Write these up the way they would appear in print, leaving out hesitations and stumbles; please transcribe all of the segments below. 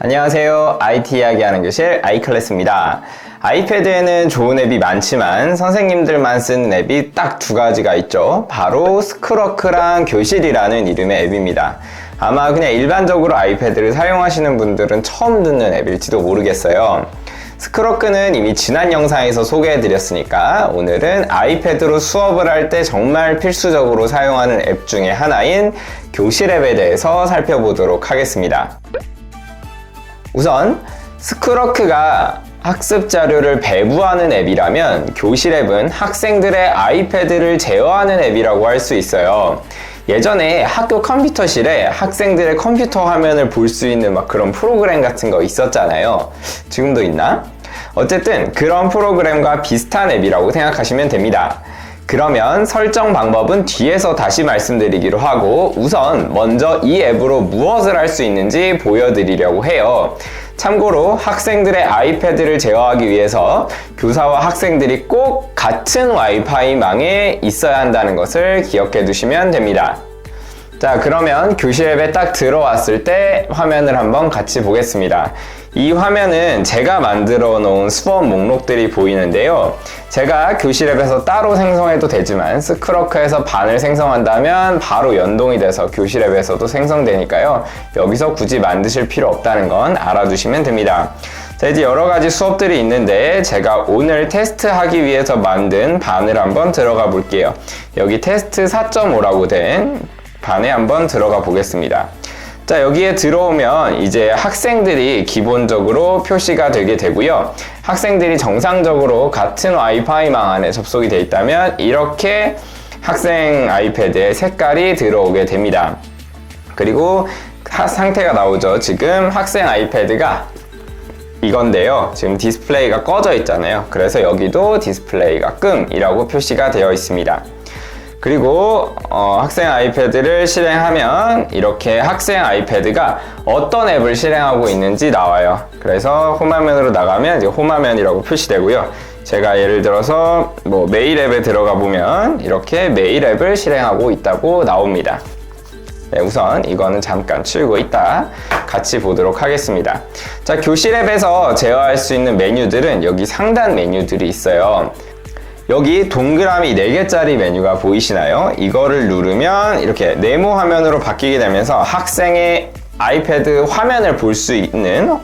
안녕하세요. IT 이야기하는 교실 아이클래스입니다. 아이패드에는 좋은 앱이 많지만 선생님들만 쓰는 앱이 딱 두 가지가 있죠. 바로 스크러크랑 교실이라는 이름의 앱입니다. 아마 그냥 일반적으로 아이패드를 사용하시는 분들은 처음 듣는 앱일지도 모르겠어요. 스크러크는 이미 지난 영상에서 소개해드렸으니까 오늘은 아이패드로 수업을 할 때 정말 필수적으로 사용하는 앱 중에 하나인 교실 앱에 대해서 살펴보도록 하겠습니다. 우선 스크러크가 학습 자료를 배부하는 앱이라면 교실 앱은 학생들의 아이패드를 제어하는 앱이라고 할 수 있어요. 예전에 학교 컴퓨터실에 학생들의 컴퓨터 화면을 볼 수 있는 그런 프로그램 같은 거 있었잖아요. 지금도 있나? 어쨌든 그런 프로그램과 비슷한 앱이라고 생각하시면 됩니다. 그러면 설정 방법은 뒤에서 다시 말씀드리기로 하고 우선 먼저 이 앱으로 무엇을 할 수 있는지 보여드리려고 해요. 참고로 학생들의 아이패드를 제어하기 위해서 교사와 학생들이 꼭 같은 와이파이망에 있어야 한다는 것을 기억해 두시면 됩니다. 자, 그러면 교실 앱에 딱 들어왔을 때 화면을 한번 같이 보겠습니다. 이 화면은 제가 만들어 놓은 수업 목록들이 보이는데요. 제가 교실 앱에서 따로 생성해도 되지만 스크러크에서 반을 생성한다면 바로 연동이 돼서 교실 앱에서도 생성되니까요. 여기서 굳이 만드실 필요 없다는 건 알아두시면 됩니다. 자, 이제 여러 가지 수업들이 있는데 제가 오늘 테스트하기 위해서 만든 반을 한번 들어가 볼게요. 여기 테스트 4.5라고 된 반에 한번 들어가 보겠습니다. 자, 여기에 들어오면 이제 학생들이 기본적으로 표시가 되게 되고요. 학생들이 정상적으로 같은 와이파이망 안에 접속이 되어 있다면 이렇게 학생 아이패드에 색깔이 들어오게 됩니다. 그리고 상태가 나오죠. 지금 학생 아이패드가 이건데요. 지금 디스플레이가 꺼져 있잖아요. 그래서 여기도 디스플레이가 끔이라고 표시가 되어 있습니다. 그리고 학생 아이패드를 실행하면 이렇게 학생 아이패드가 어떤 앱을 실행하고 있는지 나와요. 그래서 홈화면으로 나가면 이제 홈화면이라고 표시되고요. 제가 예를 들어서 메일 앱에 들어가 보면 이렇게 메일 앱을 실행하고 있다고 나옵니다. 네, 우선 이거는 잠깐 치우고 있다 같이 보도록 하겠습니다. 자, 교실 앱에서 제어할 수 있는 메뉴들은 여기 상단 메뉴들이 있어요. 여기 동그라미 4개짜리 메뉴가 보이시나요? 이거를 누르면 이렇게 네모 화면으로 바뀌게 되면서 학생의 아이패드 화면을 볼 수 있는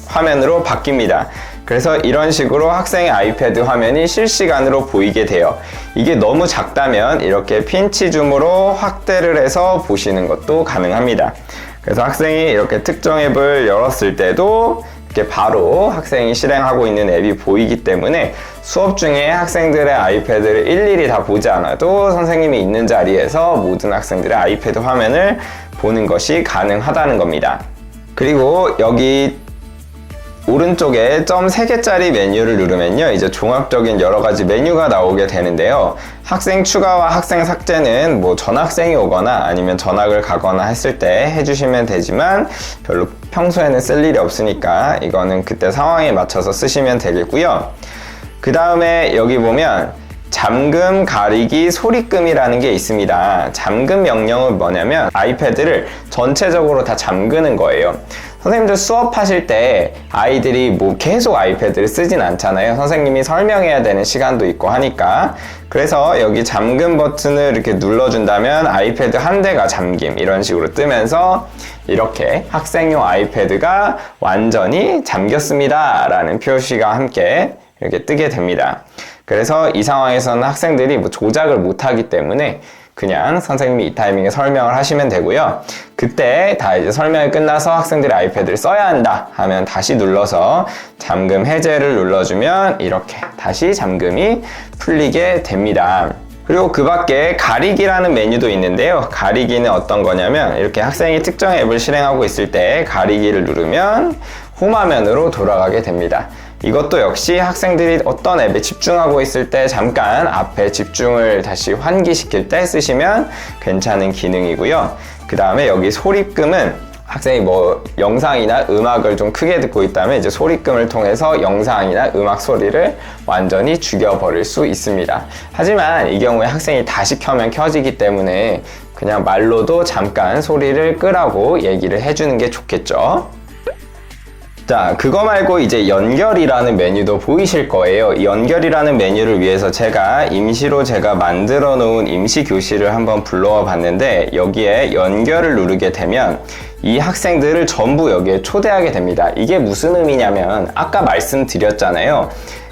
화면으로 바뀝니다. 그래서 이런 식으로 학생의 아이패드 화면이 실시간으로 보이게 돼요. 이게 너무 작다면 이렇게 핀치 줌으로 확대를 해서 보시는 것도 가능합니다. 그래서 학생이 이렇게 특정 앱을 열었을 때도 이렇게 바로 학생이 실행하고 있는 앱이 보이기 때문에 수업 중에 학생들의 아이패드를 일일이 다 보지 않아도 선생님이 있는 자리에서 모든 학생들의 아이패드 화면을 보는 것이 가능하다는 겁니다. 그리고 여기 오른쪽에 점 3개짜리 메뉴를 누르면요, 이제 종합적인 여러 가지 메뉴가 나오게 되는데요. 학생 추가와 학생 삭제는 전학생이 오거나 아니면 전학을 가거나 했을 때 해주시면 되지만 별로 평소에는 쓸 일이 없으니까 이거는 그때 상황에 맞춰서 쓰시면 되겠고요. 그 다음에 여기 보면 잠금, 가리기, 소리끔이라는 게 있습니다. 잠금 명령은 뭐냐면 아이패드를 전체적으로 다 잠그는 거예요. 선생님들 수업하실 때 아이들이 계속 아이패드를 쓰진 않잖아요. 선생님이 설명해야 되는 시간도 있고 하니까. 그래서 여기 잠금 버튼을 이렇게 눌러준다면 아이패드 한 대가 잠김 이런 식으로 뜨면서 이렇게 학생용 아이패드가 완전히 잠겼습니다 라는 표시가 함께 이렇게 뜨게 됩니다. 그래서 이 상황에서는 학생들이 조작을 못하기 때문에 그냥 선생님이 이 타이밍에 설명을 하시면 되고요. 그때 다 이제 설명이 끝나서 학생들이 아이패드를 써야 한다 하면 다시 눌러서 잠금 해제를 눌러주면 이렇게 다시 잠금이 풀리게 됩니다. 그리고 그 밖에 가리기라는 메뉴도 있는데요. 가리기는 어떤 거냐면 이렇게 학생이 특정 앱을 실행하고 있을 때 가리기를 누르면 홈화면으로 돌아가게 됩니다. 이것도 역시 학생들이 어떤 앱에 집중하고 있을 때 잠깐 앞에 집중을 다시 환기시킬 때 쓰시면 괜찮은 기능이고요. 그 다음에 여기 소리끔은 학생이 영상이나 음악을 좀 크게 듣고 있다면 이제 소리끔을 통해서 영상이나 음악 소리를 완전히 죽여버릴 수 있습니다. 하지만 이 경우에 학생이 다시 켜면 켜지기 때문에 그냥 말로도 잠깐 소리를 끄라고 얘기를 해주는 게 좋겠죠. 자, 그거 말고 이제 연결이라는 메뉴도 보이실 거예요. 이 연결이라는 메뉴를 위해서 임시로 제가 만들어 놓은 임시 교실을 한번 불러와 봤는데, 여기에 연결을 누르게 되면 이 학생들을 전부 여기에 초대하게 됩니다. 이게 무슨 의미냐면, 아까 말씀드렸잖아요.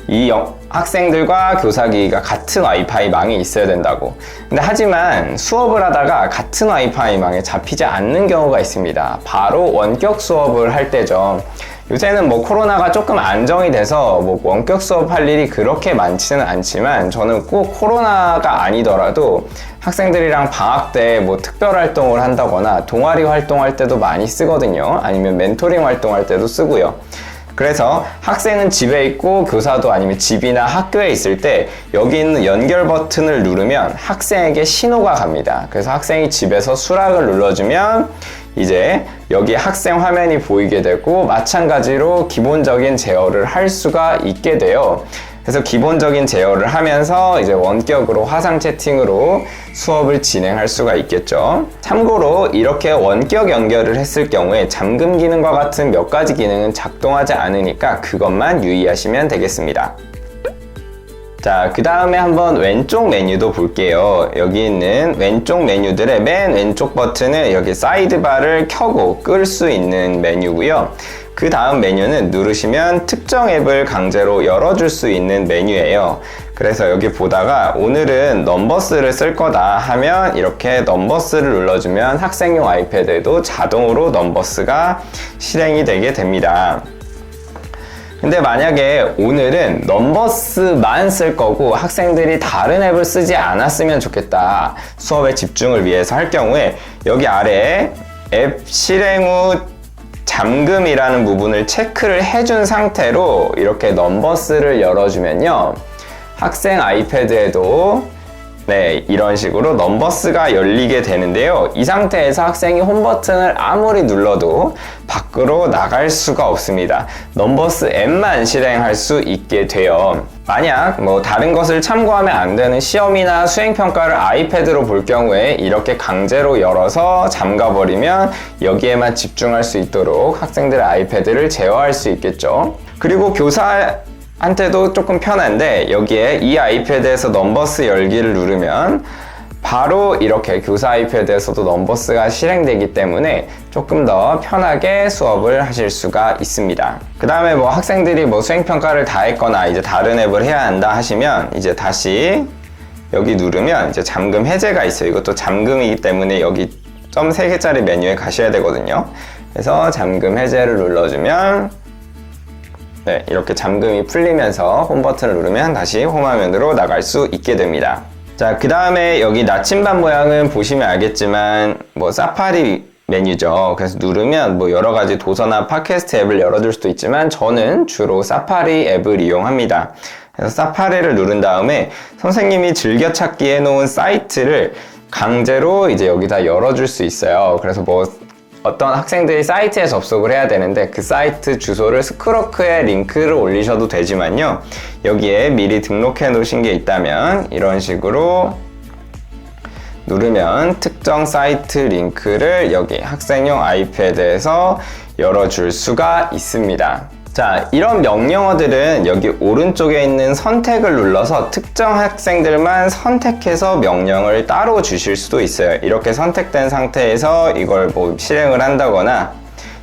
이 학생들과 교사기기가 같은 와이파이 망에 있어야 된다고. 근데 하지만 수업을 하다가 같은 와이파이 망에 잡히지 않는 경우가 있습니다. 바로 원격 수업을 할 때죠. 요새는 뭐 코로나가 조금 안정이 돼서 뭐 원격 수업할 일이 그렇게 많지는 않지만, 저는 꼭 코로나가 아니더라도 학생들이랑 방학 때 뭐 특별 활동을 한다거나 동아리 활동할 때도 많이 쓰거든요. 아니면 멘토링 활동할 때도 쓰고요. 그래서 학생은 집에 있고 교사도 아니면 집이나 학교에 있을 때 여기 있는 연결 버튼을 누르면 학생에게 신호가 갑니다. 그래서 학생이 집에서 수락을 눌러주면 이제 여기 학생 화면이 보이게 되고, 마찬가지로 기본적인 제어를 할 수가 있게 돼요. 그래서 기본적인 제어를 하면서 이제 원격으로 화상 채팅으로 수업을 진행할 수가 있겠죠. 참고로 이렇게 원격 연결을 했을 경우에 잠금 기능과 같은 몇 가지 기능은 작동하지 않으니까 그것만 유의하시면 되겠습니다. 자, 그 다음에 한번 왼쪽 메뉴도 볼게요. 여기 있는 왼쪽 메뉴들의 맨 왼쪽 버튼은 여기 사이드바를 켜고 끌 수 있는 메뉴고요. 그 다음 메뉴는 누르시면 특정 앱을 강제로 열어줄 수 있는 메뉴예요. 그래서 여기 보다가 오늘은 넘버스를 쓸 거다 하면 이렇게 넘버스를 눌러주면 학생용 아이패드에도 자동으로 넘버스가 실행이 되게 됩니다. 근데 만약에 오늘은 넘버스만 쓸 거고 학생들이 다른 앱을 쓰지 않았으면 좋겠다, 수업에 집중을 위해서 할 경우에 여기 아래에 앱 실행 후 잠금이라는 부분을 체크를 해준 상태로 이렇게 넘버스를 열어주면요, 학생 아이패드에도 이런 식으로 넘버스가 열리게 되는데요. 이 상태에서 학생이 홈 버튼을 아무리 눌러도 밖으로 나갈 수가 없습니다. 넘버스 앱만 실행할 수 있게 돼요. 만약 뭐 다른 것을 참고하면 안 되는 시험이나 수행평가를 아이패드로 볼 경우에 이렇게 강제로 열어서 잠가버리면 여기에만 집중할 수 있도록 학생들의 아이패드를 제어할 수 있겠죠. 그리고 교사한테도 조금 편한데, 여기에 이 아이패드에서 넘버스 열기를 누르면 바로 이렇게 교사 아이패드에서도 넘버스가 실행되기 때문에 조금 더 편하게 수업을 하실 수가 있습니다. 그 다음에 뭐 학생들이 뭐 수행평가를 다 했거나 이제 다른 앱을 해야 한다 하시면 이제 다시 여기 누르면 이제 잠금 해제가 있어요. 이것도 잠금이기 때문에 여기 점 3개짜리 메뉴에 가셔야 되거든요. 그래서 잠금 해제를 눌러주면 이렇게 잠금이 풀리면서 홈 버튼을 누르면 다시 홈 화면으로 나갈 수 있게 됩니다. 자, 그 다음에 여기 나침반 모양은 보시면 알겠지만 뭐 사파리 메뉴죠. 그래서 누르면 뭐 여러 가지 도서나 팟캐스트 앱을 열어줄 수도 있지만 저는 주로 사파리 앱을 이용합니다. 그래서 사파리를 누른 다음에 선생님이 즐겨찾기 해놓은 사이트를 강제로 이제 여기다 열어줄 수 있어요. 그래서 뭐 어떤 학생들이 사이트에 접속을 해야 되는데 그 사이트 주소를 스크러크에 링크를 올리셔도 되지만요, 여기에 미리 등록해 놓으신 게 있다면 이런 식으로 누르면 특정 사이트 링크를 여기 학생용 아이패드에서 열어줄 수가 있습니다. 자, 이런 명령어들은 여기 오른쪽에 있는 선택을 눌러서 특정 학생들만 선택해서 명령을 따로 주실 수도 있어요. 이렇게 선택된 상태에서 이걸 뭐 실행을 한다거나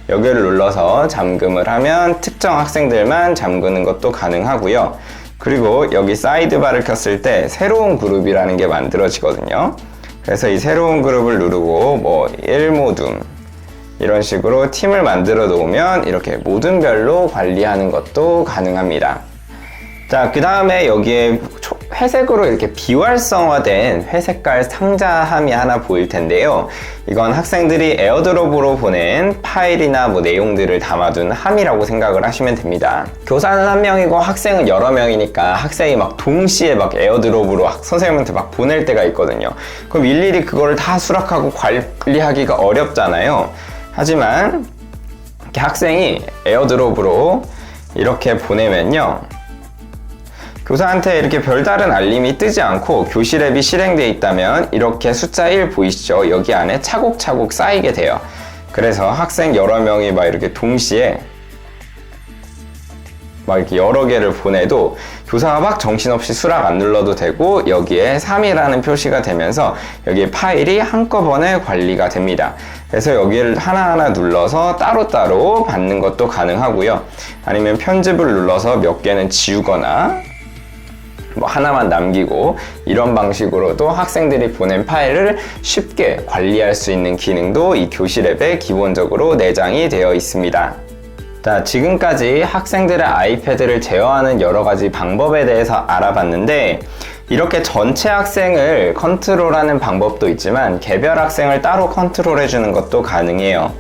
여기를 눌러서 잠금을 하면 특정 학생들만 잠그는 것도 가능하고요. 그리고 여기 사이드바를 켰을 때 새로운 그룹이라는 게 만들어지거든요. 그래서 이 새로운 그룹을 누르고 뭐 1모둠 이런 식으로 팀을 만들어 놓으면 이렇게 모둠별로 관리하는 것도 가능합니다. 자, 그 다음에 여기에 회색으로 이렇게 비활성화된 회색깔 상자함이 하나 보일 텐데요. 이건 학생들이 에어드롭으로 보낸 파일이나 뭐 내용들을 담아둔 함이라고 생각을 하시면 됩니다. 교사는 한 명이고 학생은 여러 명이니까 학생이 막 동시에 막 에어드롭으로 선생님한테 막 보낼 때가 있거든요. 그럼 일일이 그거를 다 수락하고 관리하기가 어렵잖아요. 하지만 이렇게 학생이 에어드롭으로 이렇게 보내면요, 교사한테 이렇게 별다른 알림이 뜨지 않고 교실 앱이 실행되어 있다면 이렇게 숫자 1 보이시죠? 여기 안에 차곡차곡 쌓이게 돼요. 그래서 학생 여러 명이 막 이렇게 동시에 막 이렇게 여러 개를 보내도 교사가 막 정신없이 수락 안 눌러도 되고 여기에 3이라는 표시가 되면서 여기에 파일이 한꺼번에 관리가 됩니다. 그래서 여기를 하나하나 눌러서 따로따로 받는 것도 가능하고요. 아니면 편집을 눌러서 몇 개는 지우거나 뭐 하나만 남기고 이런 방식으로도 학생들이 보낸 파일을 쉽게 관리할 수 있는 기능도 이 교실 앱에 기본적으로 내장이 되어 있습니다. 자, 지금까지 학생들의 아이패드를 제어하는 여러 가지 방법에 대해서 알아봤는데 이렇게 전체 학생을 컨트롤하는 방법도 있지만 개별 학생을 따로 컨트롤해주는 것도 가능해요.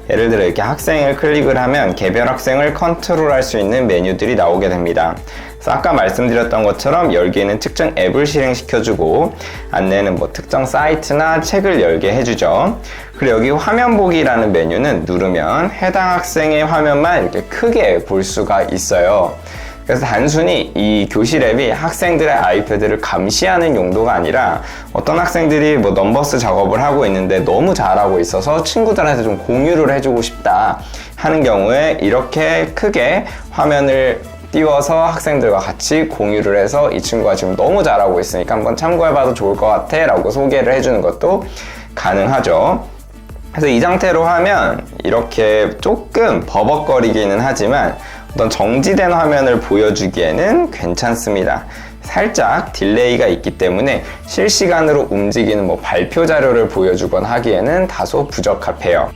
예를 들어 이렇게 학생을 클릭을 하면 개별 학생을 컨트롤할 수 있는 메뉴들이 나오게 됩니다. 그래서 아까 말씀드렸던 것처럼 열기는 특정 앱을 실행시켜주고 안내는 뭐 특정 사이트나 책을 열게 해주죠. 그리고 여기 화면 보기라는 메뉴는 누르면 해당 학생의 화면만 이렇게 크게 볼 수가 있어요. 그래서 단순히 이 교실 앱이 학생들의 아이패드를 감시하는 용도가 아니라 어떤 학생들이 뭐 넘버스 작업을 하고 있는데 너무 잘하고 있어서 친구들한테 좀 공유를 해주고 싶다 하는 경우에 이렇게 크게 화면을 띄워서 학생들과 같이 공유를 해서 이 친구가 지금 너무 잘하고 있으니까 한번 참고해봐도 좋을 것 같아 라고 소개를 해주는 것도 가능하죠. 그래서 이 상태로 하면 이렇게 조금 버벅거리기는 하지만 어떤 정지된 화면을 보여주기에는 괜찮습니다. 살짝 딜레이가 있기 때문에 실시간으로 움직이는 뭐 발표 자료를 보여주거나 하기에는 다소 부적합해요.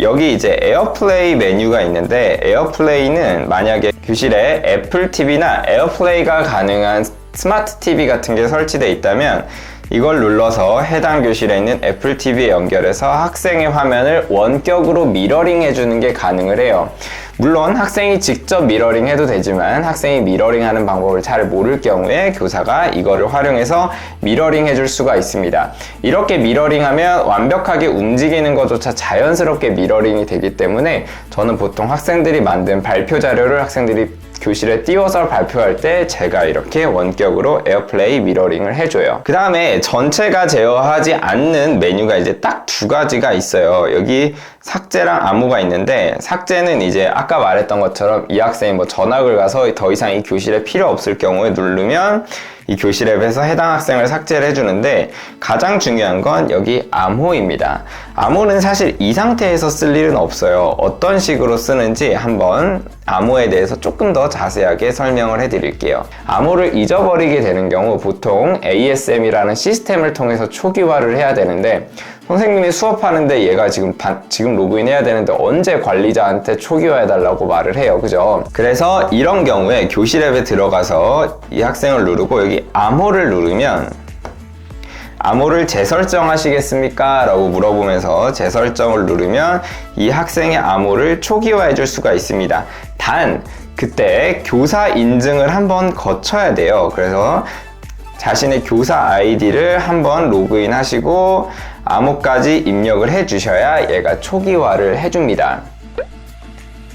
여기 이제 에어플레이 메뉴가 있는데 에어플레이는 만약에 교실에 애플 TV나 에어플레이가 가능한 스마트 TV 같은 게 설치되어 있다면 이걸 눌러서 해당 교실에 있는 애플 TV에 연결해서 학생의 화면을 원격으로 미러링 해주는 게 가능을 해요. 물론 학생이 직접 미러링 해도 되지만 학생이 미러링 하는 방법을 잘 모를 경우에 교사가 이거를 활용해서 미러링 해줄 수가 있습니다. 이렇게 미러링 하면 완벽하게 움직이는 것조차 자연스럽게 미러링이 되기 때문에 저는 보통 학생들이 만든 발표 자료를 학생들이 교실에 띄워서 발표할 때 제가 이렇게 원격으로 에어플레이 미러링을 해줘요. 그 다음에 전체가 제어하지 않는 메뉴가 이제 딱 두 가지가 있어요. 여기 삭제랑 암호가 있는데 삭제는 이제 아까 말했던 것처럼 이 학생이 뭐 전학을 가서 더 이상 이 교실에 필요 없을 경우에 누르면 이 교실 앱에서 해당 학생을 삭제를 해주는데 가장 중요한 건 여기 암호입니다. 암호는 사실 이 상태에서 쓸 일은 없어요. 어떤 식으로 쓰는지 한번 암호에 대해서 조금 더 자세하게 설명을 해드릴게요. 암호를 잊어버리게 되는 경우 보통 ASM이라는 시스템을 통해서 초기화를 해야 되는데 선생님이 수업하는데 얘가 지금 로그인 해야 되는데 언제 관리자한테 초기화해달라고 말을 해요. 그죠? 그래서 이런 경우에 교실 앱에 들어가서 이 학생을 누르고 여기 암호를 누르면 암호를 재설정하시겠습니까? 라고 물어보면서 재설정을 누르면 이 학생의 암호를 초기화해 줄 수가 있습니다. 단 그때 교사 인증을 한번 거쳐야 돼요. 그래서 자신의 교사 아이디를 한번 로그인 하시고 암호까지 입력을 해 주셔야 얘가 초기화를 해줍니다.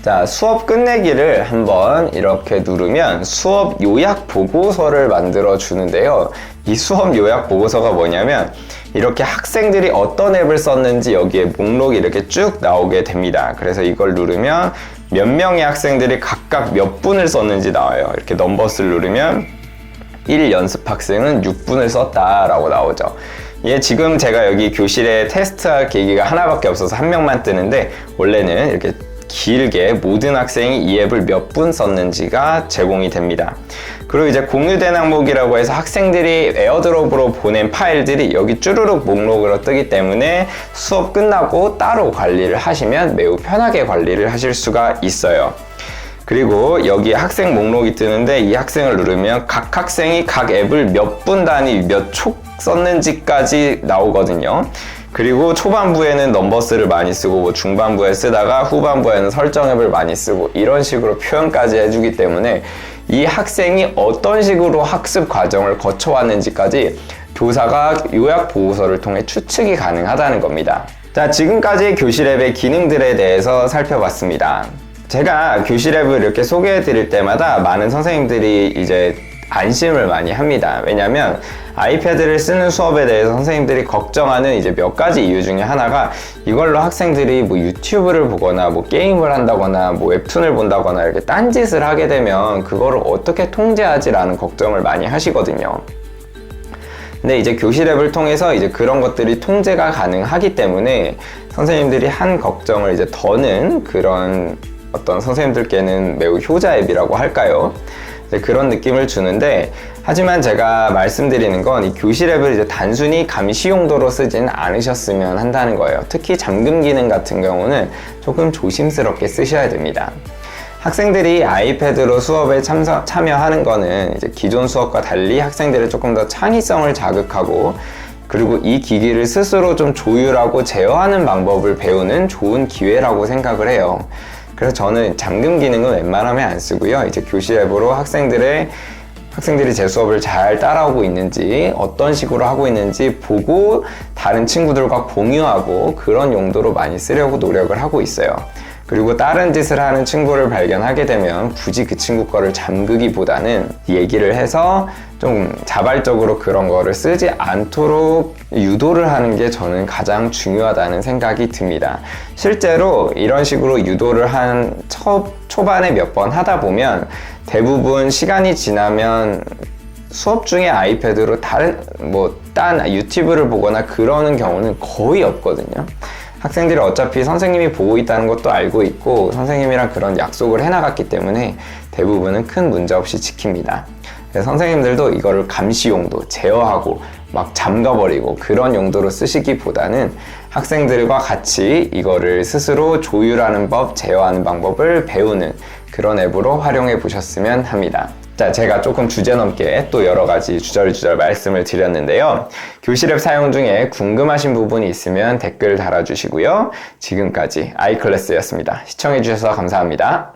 자, 수업 끝내기를 한번 이렇게 누르면 수업 요약 보고서를 만들어 주는데요. 이 수업 요약 보고서가 뭐냐면 이렇게 학생들이 어떤 앱을 썼는지 여기에 목록이 이렇게 쭉 나오게 됩니다. 그래서 이걸 누르면 몇 명의 학생들이 각각 몇 분을 썼는지 나와요. 이렇게 넘버스를 누르면 1 연습 학생은 6분을 썼다 라고 나오죠. 지금 제가 여기 교실에 테스트할 계기가 하나밖에 없어서 한 명만 뜨는데 원래는 이렇게 길게 모든 학생이 이 앱을 몇 분 썼는지가 제공이 됩니다. 그리고 이제 공유된 항목이라고 해서 학생들이 에어드롭으로 보낸 파일들이 여기 쭈루룩 목록으로 뜨기 때문에 수업 끝나고 따로 관리를 하시면 매우 편하게 관리를 하실 수가 있어요. 그리고 여기 학생 목록이 뜨는데 이 학생을 누르면 각 학생이 각 앱을 몇 분 단위 몇 초 썼는지까지 나오거든요. 그리고 초반부에는 넘버스를 많이 쓰고 뭐 중반부에 쓰다가 후반부에는 설정 앱을 많이 쓰고 이런 식으로 표현까지 해주기 때문에 이 학생이 어떤 식으로 학습 과정을 거쳐왔는지까지 교사가 요약 보고서를 통해 추측이 가능하다는 겁니다. 자, 지금까지 교실 앱의 기능들에 대해서 살펴봤습니다. 제가 교실 앱을 이렇게 소개해 드릴 때마다 많은 선생님들이 이제 안심을 많이 합니다. 왜냐면 아이패드를 쓰는 수업에 대해서 선생님들이 걱정하는 이제 몇 가지 이유 중에 하나가 이걸로 학생들이 뭐 유튜브를 보거나 뭐 게임을 한다거나 뭐 웹툰을 본다거나 이렇게 딴짓을 하게 되면 그거를 어떻게 통제하지라는 걱정을 많이 하시거든요. 근데 이제 교실 앱을 통해서 이제 그런 것들이 통제가 가능하기 때문에 선생님들이 한 걱정을 이제 더는 그런 어떤 선생님들께는 매우 효자 앱이라고 할까요? 그런 느낌을 주는데, 하지만 제가 말씀드리는 건 이 교실 앱을 이제 단순히 감시 용도로 쓰지는 않으셨으면 한다는 거예요. 특히 잠금 기능 같은 경우는 조금 조심스럽게 쓰셔야 됩니다. 학생들이 아이패드로 수업에 참여하는 거는 이제 기존 수업과 달리 학생들의 조금 더 창의성을 자극하고, 그리고 이 기기를 스스로 좀 조율하고 제어하는 방법을 배우는 좋은 기회라고 생각을 해요. 그래서 저는 잠금 기능은 웬만하면 안 쓰고요. 이제 교실 앱으로 학생들이 제 수업을 잘 따라오고 있는지, 어떤 식으로 하고 있는지 보고 다른 친구들과 공유하고 그런 용도로 많이 쓰려고 노력을 하고 있어요. 그리고 다른 짓을 하는 친구를 발견하게 되면 굳이 그 친구 거를 잠그기보다는 얘기를 해서 좀 자발적으로 그런 거를 쓰지 않도록 유도를 하는 게 저는 가장 중요하다는 생각이 듭니다. 실제로 이런 식으로 유도를 한 초반에 몇 번 하다 보면 대부분 시간이 지나면 수업 중에 아이패드로 딴 유튜브를 보거나 그러는 경우는 거의 없거든요. 학생들이 어차피 선생님이 보고 있다는 것도 알고 있고 선생님이랑 그런 약속을 해나갔기 때문에 대부분은 큰 문제 없이 지킵니다. 그래서 선생님들도 이거를 감시 용도, 제어하고 막 잠가버리고 그런 용도로 쓰시기보다는 학생들과 같이 이거를 스스로 조율하는 법, 제어하는 방법을 배우는 그런 앱으로 활용해 보셨으면 합니다. 자, 제가 조금 주제넘게 또 여러 가지 주절주절 말씀을 드렸는데요. 교실 앱 사용 중에 궁금하신 부분이 있으면 댓글 달아주시고요. 지금까지 아이클래스였습니다. 시청해주셔서 감사합니다.